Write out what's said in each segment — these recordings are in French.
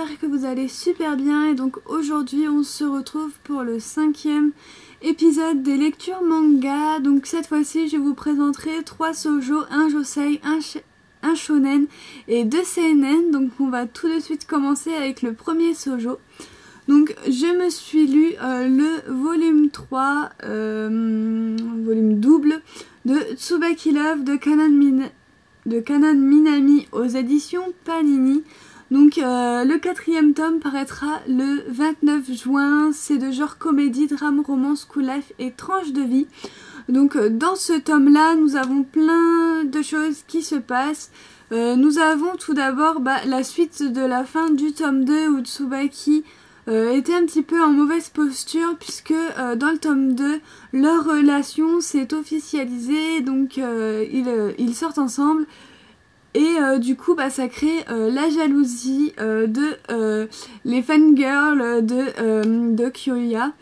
j'espère que vous allez super bien et donc aujourd'hui on se retrouve pour le 5e épisode des lectures manga. Donc cette fois-ci je vous présenterai 3 shoujo, un josei, un shonen et 2 seinen. Donc on va tout de suite commencer avec le premier shoujo. Donc je me suis lu le volume 3, volume double de Tsubaki Love de Kanan Minami aux éditions Panini. Donc le 4e tome paraîtra le 29 juin, c'est de genre comédie, drame, romance, school life et tranche de vie. Donc dans ce tome là nous avons plein de choses qui se passent. Nous avons tout d'abord la suite de la fin du tome 2 où Tsubaki était un petit peu en mauvaise posture puisque dans le tome 2 leur relation s'est officialisée, donc ils sortent ensemble et du coup ça crée la jalousie de les fangirls de Kyoya.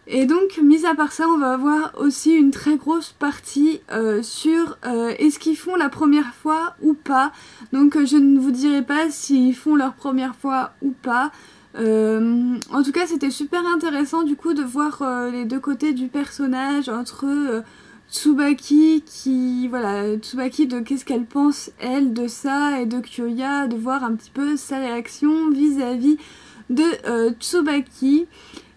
Et donc mis à part ça on va avoir aussi une très grosse partie sur est-ce qu'ils font la première fois ou pas. Donc je ne vous dirai pas s'ils font leur première fois ou pas. En tout cas c'était super intéressant du coup de voir les deux côtés du personnage entre Tsubaki Tsubaki de qu'est-ce qu'elle pense elle de ça et de Kyoya, de voir un petit peu sa réaction vis-à-vis de Tsubaki.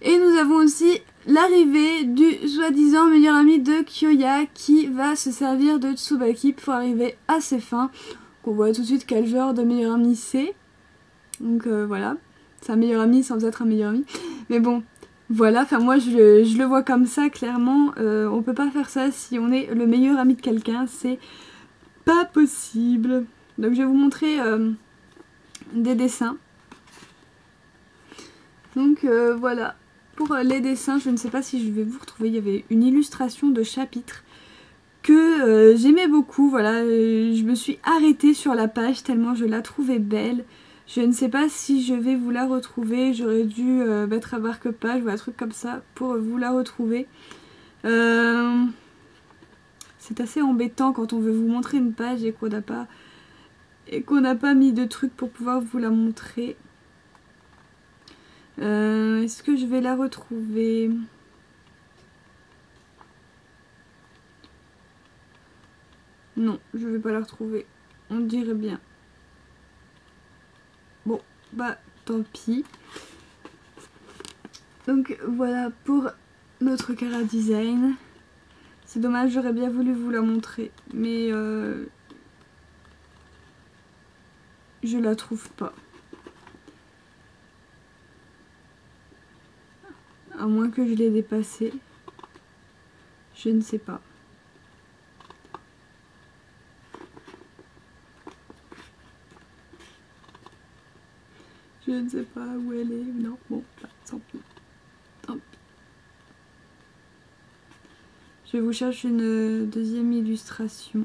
Et nous avons aussi l'arrivée du soi-disant meilleur ami de Kyoya qui va se servir de Tsubaki pour arriver à ses fins. On voit tout de suite quel genre de meilleur ami c'est. Donc voilà. C'est un meilleur ami sans être un meilleur ami. Mais bon, voilà, enfin moi je le vois comme ça, clairement. On peut pas faire ça si on est le meilleur ami de quelqu'un, c'est pas possible. Donc je vais vous montrer des dessins. Donc voilà, pour les dessins, je ne sais pas si je vais vous retrouver, il y avait une illustration de chapitre que j'aimais beaucoup. Voilà, je me suis arrêtée sur la page tellement je la trouvais belle. Je ne sais pas si je vais vous la retrouver, j'aurais dû mettre un marque-page ou un truc comme ça pour vous la retrouver. C'est assez embêtant quand on veut vous montrer une page et qu'on n'a pas mis de trucs pour pouvoir vous la montrer. Est-ce que je vais la retrouver? Non, je vais pas la retrouver. On dirait bien. Bon, tant pis. Donc voilà pour notre Kara Design. C'est dommage, j'aurais bien voulu vous la montrer, mais je la trouve pas. À moins que je l'ai dépassée. Je ne sais pas. Je ne sais pas où elle est. Non, bon, tant pis. Tant pis. Je vous cherche une deuxième illustration.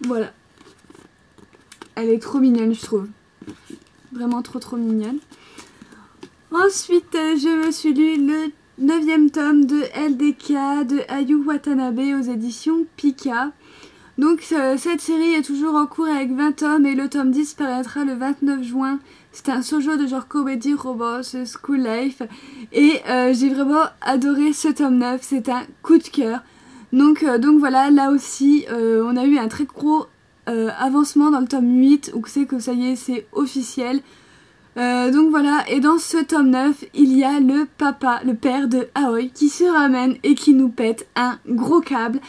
Voilà. Elle est trop mignonne, je trouve. Vraiment trop mignonne. Ensuite, je me suis lu le 9e tome de LDK de Ayu Watanabe aux éditions Pika. Donc cette série est toujours en cours avec 20 tomes et le tome 10 paraîtra le 29 juin. C'est un shoujo de genre comédie, romance, school life. Et j'ai vraiment adoré ce tome 9, c'est un coup de cœur. Donc voilà, là aussi on a eu un très gros avancement dans le tome 8 où c'est que ça y est, c'est officiel. Donc voilà, et dans ce tome 9, il y a le père de Aoi qui se ramène et qui nous pète un gros câble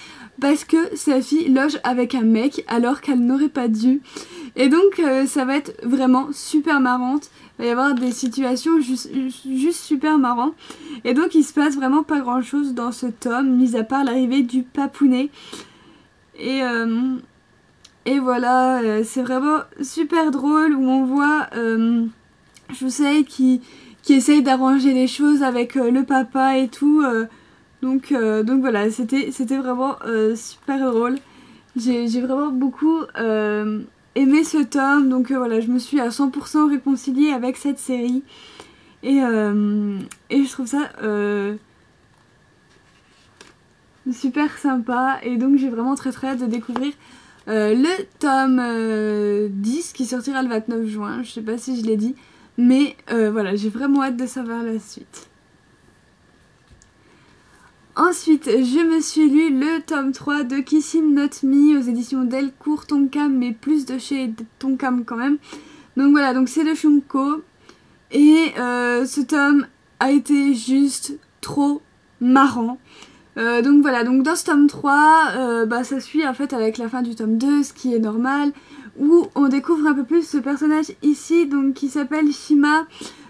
parce que sa fille loge avec un mec alors qu'elle n'aurait pas dû. Et donc ça va être vraiment super marrante. Il va y avoir des situations juste super marrantes. Et donc il se passe vraiment pas grand chose dans ce tome, mis à part l'arrivée du papounet. Et voilà, c'est vraiment super drôle où on voit Josei qui essaye d'arranger les choses avec le papa et tout. Donc voilà, c'était vraiment super drôle. J'ai vraiment beaucoup aimé ce tome. Donc voilà, je me suis à 100% réconciliée avec cette série. Et je trouve ça super sympa. Et donc j'ai vraiment très hâte de découvrir le tome 10 qui sortira le 29 juin, je sais pas si je l'ai dit, mais voilà, j'ai vraiment hâte de savoir la suite. Ensuite, je me suis lu le tome 3 de Kiss Him Not Me aux éditions Delcourt Tonkam, mais plus de chez Tonkam quand même. Donc voilà, donc c'est de Shunko. Et ce tome a été juste trop marrant. Donc voilà, donc dans ce tome 3, ça suit en fait avec la fin du tome 2, ce qui est normal, où on découvre un peu plus ce personnage ici, donc qui s'appelle Shima.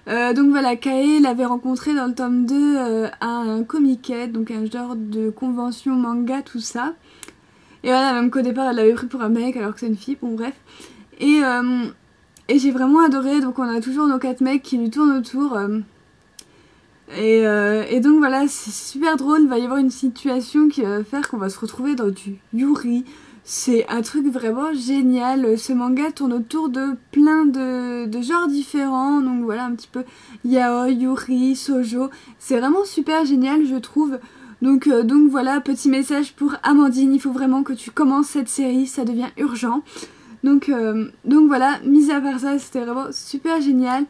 Donc voilà, Kae l'avait rencontré dans le tome 2 à un comiquet, donc un genre de convention manga, tout ça. Et voilà, même qu'au départ elle l'avait pris pour un mec alors que c'est une fille, bon bref. Et j'ai vraiment adoré, donc on a toujours nos 4 mecs qui lui tournent autour. Et donc voilà, c'est super drôle, il va y avoir une situation qui va faire qu'on va se retrouver dans du Yuri. C'est un truc vraiment génial, ce manga tourne autour de plein de genres différents, donc voilà un petit peu yaoi, yuri, shoujo, c'est vraiment super génial je trouve. Donc voilà, petit message pour Amandine, il faut vraiment que tu commences cette série, ça devient urgent. Donc voilà, mis à part ça, c'était vraiment super génial.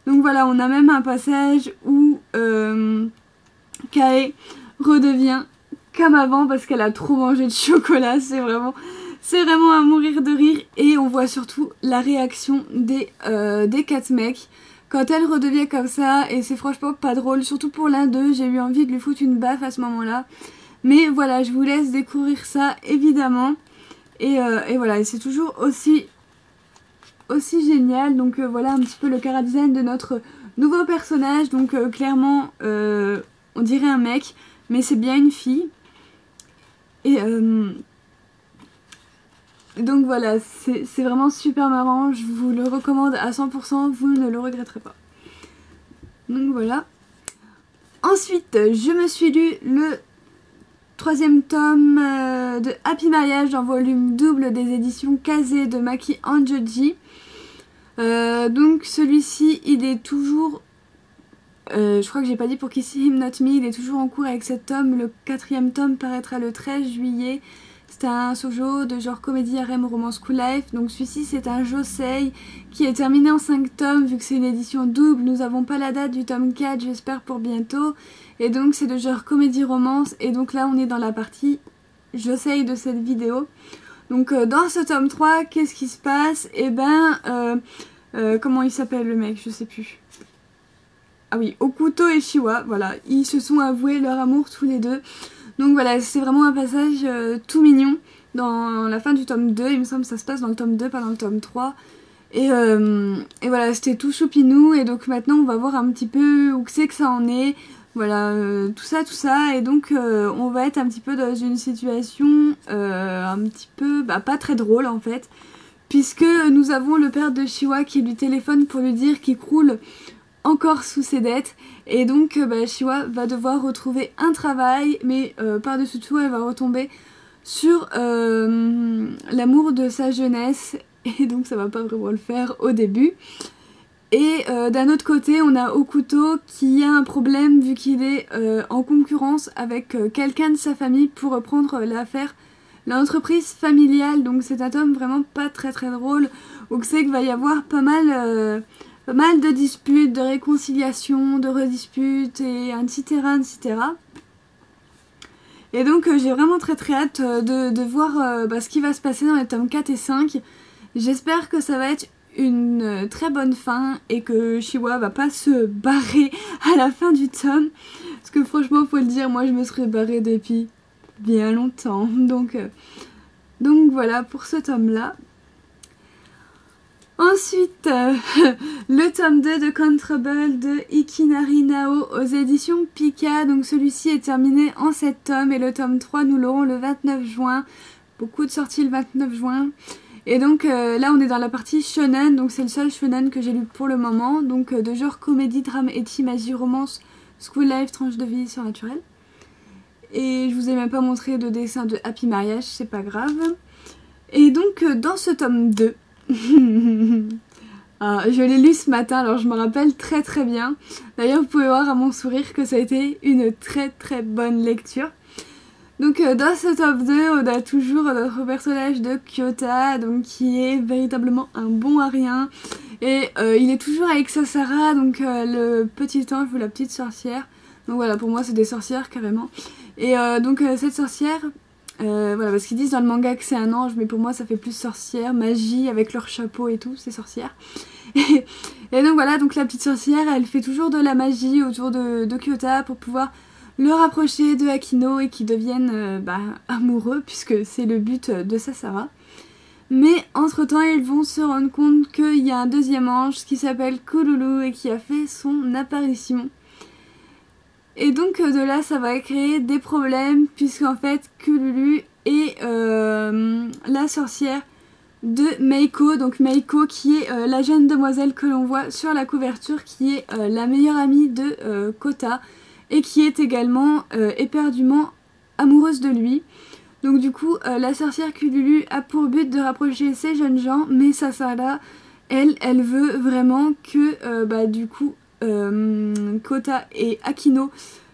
Donc voilà, on a même un passage où Kae redevient comme avant parce qu'elle a trop mangé de chocolat, c'est vraiment à mourir de rire. Et on voit surtout la réaction des 4 mecs quand elle redevient comme ça, et c'est franchement pas drôle, surtout pour l'un d'eux, j'ai eu envie de lui foutre une baffe à ce moment-là. Mais voilà, je vous laisse découvrir ça évidemment. Et voilà, c'est toujours aussi génial. Donc voilà un petit peu le chara-design de notre nouveau personnage. Donc clairement, on dirait un mec, mais c'est bien une fille. Et donc voilà, c'est vraiment super marrant, je vous le recommande à 100%, vous ne le regretterez pas. Donc voilà. Ensuite, je me suis lu le 3e tome de Happy Mariage en volume double des éditions Kaze de Maki Anjoji. Donc celui-ci, il est toujours... je crois que j'ai pas dit pour Kiss Him Not Me, il est toujours en cours avec cet tome. Le 4e tome paraîtra le 13 juillet. C'est un shoujo de genre comédie, harem, romance, cool life. Donc celui-ci c'est un josei qui est terminé en 5 tomes. Vu que c'est une édition double, nous n'avons pas la date du tome 4, j'espère pour bientôt. Et donc c'est de genre comédie, romance. Et donc là on est dans la partie josei de cette vidéo. Donc dans ce tome 3, qu'est-ce qui se passe? Et comment il s'appelle le mec? Je sais plus. Ah oui, Okuto et Shiwa, voilà, ils se sont avoués leur amour tous les deux. Donc voilà, c'est vraiment un passage tout mignon dans la fin du tome 2, il me semble que ça se passe dans le tome 2, pas dans le tome 3. Et voilà, c'était tout choupinou, et donc maintenant on va voir un petit peu où c'est que ça en est. Voilà, tout ça, et donc on va être un petit peu dans une situation un petit peu, pas très drôle en fait. Puisque nous avons le père de Shiwa qui lui téléphone pour lui dire qu'il croule encore sous ses dettes, et donc Shiwa va devoir retrouver un travail, mais par-dessus tout elle va retomber sur l'amour de sa jeunesse, et donc ça va pas vraiment le faire au début. Et d'un autre côté on a Okuto qui a un problème vu qu'il est en concurrence avec quelqu'un de sa famille pour reprendre l'entreprise familiale. Donc c'est un tome vraiment pas très drôle, où c'est qu'il va y avoir pas mal de disputes, de réconciliations, de redisputes, et etc. Et donc j'ai vraiment très hâte de voir ce qui va se passer dans les tomes 4 et 5. J'espère que ça va être une très bonne fin et que Shiwa va pas se barrer à la fin du tome. Parce que franchement, faut le dire, moi je me serais barrée depuis bien longtemps. Donc voilà pour ce tome-là. Ensuite, le tome 2 de Contrable de Ikinari Nao aux éditions Pika. Donc celui-ci est terminé en 7 tomes et le tome 3 nous l'aurons le 29 juin. Beaucoup de sorties le 29 juin. Et donc là on est dans la partie shonen, donc c'est le seul shonen que j'ai lu pour le moment. Donc de genre comédie, drame, ecchi, magie, romance, school life, tranche de vie surnaturelle. Et je vous ai même pas montré de dessin de Happy Mariage, c'est pas grave. Et donc dans ce tome 2... je l'ai lu ce matin, alors je me rappelle très bien. D'ailleurs vous pouvez voir à mon sourire que ça a été une très bonne lecture. Donc dans ce top 2, on a toujours notre personnage de Kyota, donc qui est véritablement un bon à rien. Et il est toujours avec Sasara, donc le petit ange ou la petite sorcière. Donc voilà, pour moi c'est des sorcières carrément. Et donc cette sorcière, voilà, parce qu'ils disent dans le manga que c'est un ange, mais pour moi ça fait plus sorcière, magie avec leur chapeau et tout, c'est sorcière. Et donc voilà, donc la petite sorcière, elle fait toujours de la magie autour de Kyota pour pouvoir le rapprocher de Akino et qu'ils deviennent amoureux, puisque c'est le but de Sasara. Mais entre temps ils vont se rendre compte qu'il y a un deuxième ange qui s'appelle Kululu et qui a fait son apparition. Et donc de là ça va créer des problèmes, puisqu'en fait Kululu est la sorcière de Meiko, donc Meiko qui est la jeune demoiselle que l'on voit sur la couverture, qui est la meilleure amie de Kota et qui est également éperdument amoureuse de lui. Donc du coup la sorcière Kululu a pour but de rapprocher ces jeunes gens, mais Sasara elle veut vraiment que du coup Kota et Akino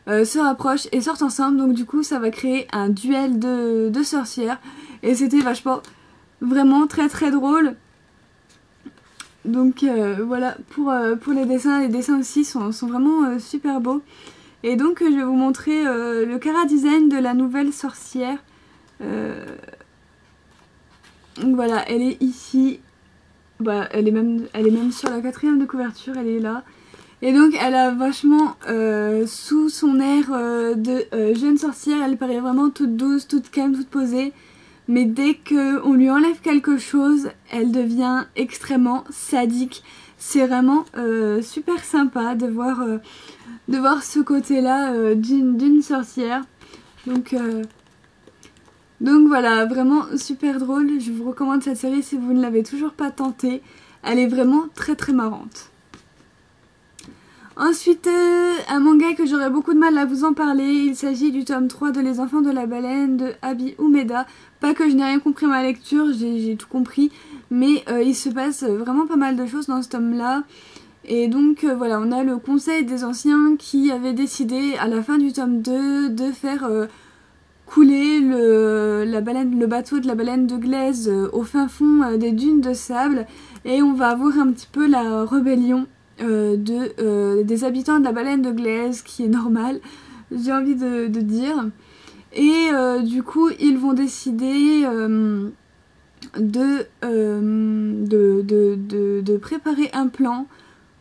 se rapprochent et sortent ensemble, donc du coup ça va créer un duel de sorcières et c'était vachement vraiment très très drôle. Donc voilà pour les dessins aussi sont vraiment super beaux. Et donc je vais vous montrer le chara design de la nouvelle sorcière. Donc voilà, elle est ici, elle est même sur la 4e de couverture, elle est là. Et donc elle a vachement, sous son air de jeune sorcière, elle paraît vraiment toute douce, toute calme, toute posée. Mais dès qu'on lui enlève quelque chose, elle devient extrêmement sadique. C'est vraiment super sympa de voir ce côté-là d'une sorcière. Donc voilà, vraiment super drôle. Je vous recommande cette série si vous ne l'avez toujours pas tentée. Elle est vraiment très très marrante. Ensuite, un manga que j'aurais beaucoup de mal à vous en parler, il s'agit du tome 3 de Les Enfants de la Baleine de Abi Umeda. Pas que je n'ai rien compris à ma lecture, j'ai tout compris, mais il se passe vraiment pas mal de choses dans ce tome-là. Et donc voilà, on a le conseil des anciens qui avait décidé à la fin du tome 2 de faire couler le bateau de la baleine de glaise au fin fond des dunes de sable. Et on va avoir un petit peu la rébellion des habitants de la baleine de glaise, qui est normal, j'ai envie de dire. Et du coup ils vont décider de préparer un plan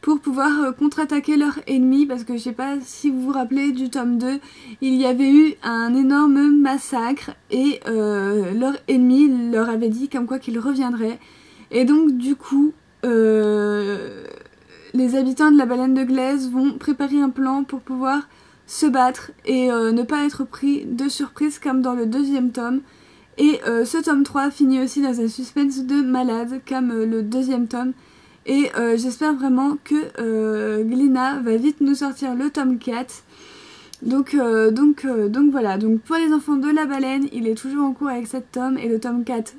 pour pouvoir contre-attaquer leurs ennemis, parce que je sais pas si vous vous rappelez du tome 2, il y avait eu un énorme massacre et leurs ennemis leur avaient dit comme quoi qu'ils reviendraient. Et donc du coup les habitants de la baleine de glaise vont préparer un plan pour pouvoir se battre et ne pas être pris de surprise comme dans le 2e tome. Et ce tome 3 finit aussi dans un suspense de malade comme le 2e tome. Et j'espère vraiment que Glénat va vite nous sortir le tome 4. Donc voilà, donc pour les enfants de la baleine, il est toujours en cours avec 7 tomes et le tome 4,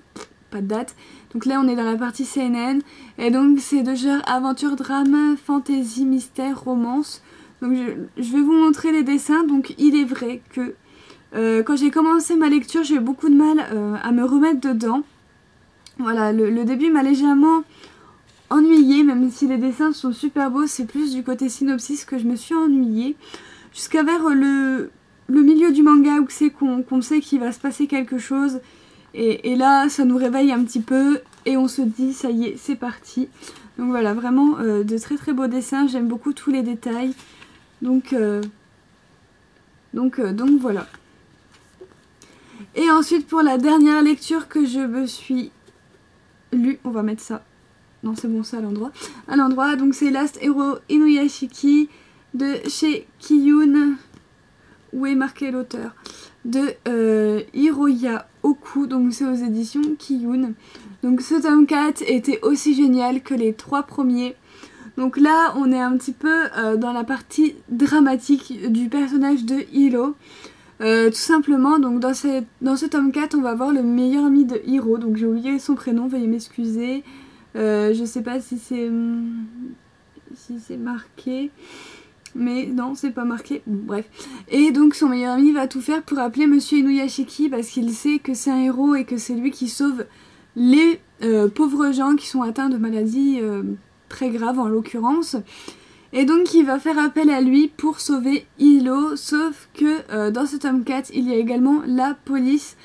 pas de date. Donc là on est dans la partie CNN et donc c'est de genre aventure, drame, fantasy, mystère, romance. Donc je vais vous montrer les dessins. Donc il est vrai que quand j'ai commencé ma lecture, j'ai eu beaucoup de mal à me remettre dedans. Voilà, le début m'a légèrement ennuyée, même si les dessins sont super beaux, c'est plus du côté synopsis que je me suis ennuyée. Jusqu'à vers le milieu du manga où c'est qu'on sait qu'il va se passer quelque chose. Et là, ça nous réveille un petit peu et on se dit, ça y est, c'est parti. Donc voilà, vraiment de très très beaux dessins, j'aime beaucoup tous les détails. Donc voilà. Et ensuite, pour la dernière lecture que je me suis lue, on va mettre ça. Non, c'est bon, ça à l'endroit. Donc c'est Last Hero Inuyashiki de chez Kiyun. Où est marqué l'auteur? De Hiroya Oku, donc c'est aux éditions Kiyun. Donc ce tome 4 était aussi génial que les 3 premiers. Donc là on est un petit peu dans la partie dramatique du personnage de Hiro. Tout simplement, donc dans ce tome 4 on va voir le meilleur ami de Hiro. Donc j'ai oublié son prénom, veuillez m'excuser. Je sais pas si c'est marqué. mais non, c'est pas marqué. Bon, bref. Et donc son meilleur ami va tout faire pour appeler Monsieur Inuyashiki parce qu'il sait que c'est un héros et que c'est lui qui sauve les pauvres gens qui sont atteints de maladies très graves en l'occurrence. Et donc il va faire appel à lui pour sauver Hilo, sauf que dans ce tome 4, il y a également la police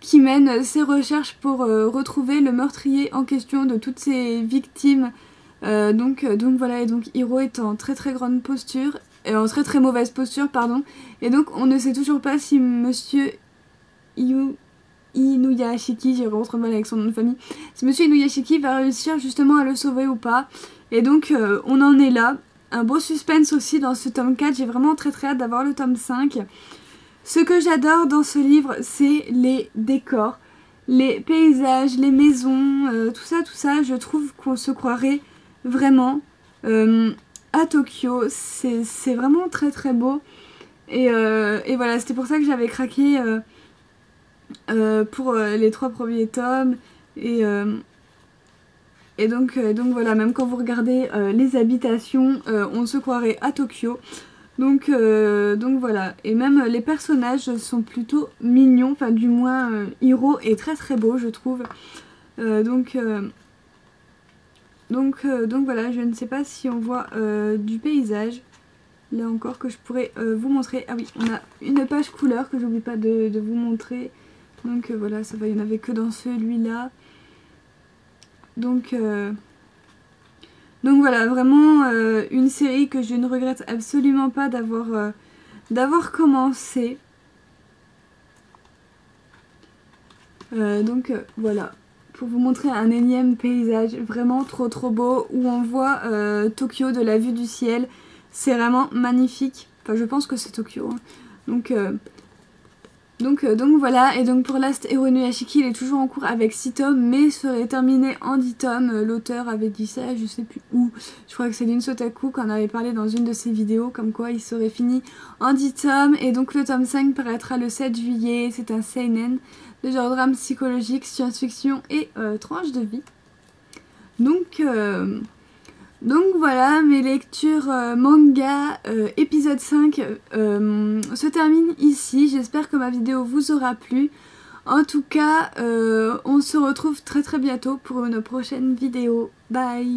qui mène ses recherches pour retrouver le meurtrier en question de toutes ses victimes. Donc voilà, et donc Hiro est en très grande posture, en très mauvaise posture, pardon. Et donc on ne sait toujours pas si Monsieur Inuyashiki, j'ai vraiment trop mal avec son nom de famille, si Monsieur Inuyashiki va réussir justement à le sauver ou pas. Et donc on en est là. Un beau suspense aussi dans ce tome 4, j'ai vraiment très hâte d'avoir le tome 5. Ce que j'adore dans ce livre, c'est les décors, les paysages, les maisons, tout ça, je trouve qu'on se croirait vraiment à Tokyo. C'est vraiment très beau. Et voilà, c'était pour ça que j'avais craqué pour les 3 premiers tomes. Et donc voilà, même quand vous regardez les habitations, on se croirait à Tokyo. Donc voilà, et même les personnages sont plutôt mignons, enfin du moins Hiro est très beau je trouve. Donc voilà, je ne sais pas si on voit du paysage, là encore que je pourrais vous montrer. Ah oui, on a une page couleur que j'oublie pas de vous montrer. Donc voilà, ça va, il n'y en avait que dans celui-là. Donc voilà, vraiment une série que je ne regrette absolument pas d'avoir commencé. Voilà, pour vous montrer un énième paysage vraiment trop beau où on voit Tokyo de la vue du ciel. C'est vraiment magnifique. Enfin, je pense que c'est Tokyo. Hein. Donc voilà, et donc pour Last Hero Inuyashiki, il est toujours en cours avec 6 tomes, mais serait terminé en 10 tomes. L'auteur avait dit ça, je sais plus où. Je crois que c'est Lin Sotaku qui en avait parlé dans une de ses vidéos, comme quoi il serait fini en 10 tomes. Et donc le tome 5 paraîtra le 7 juillet, c'est un seinen, de genre drame psychologique, science-fiction et tranche de vie. Donc voilà, mes lectures manga épisode 5 se terminent ici. J'espère que ma vidéo vous aura plu. En tout cas, on se retrouve très bientôt pour une prochaine vidéo. Bye!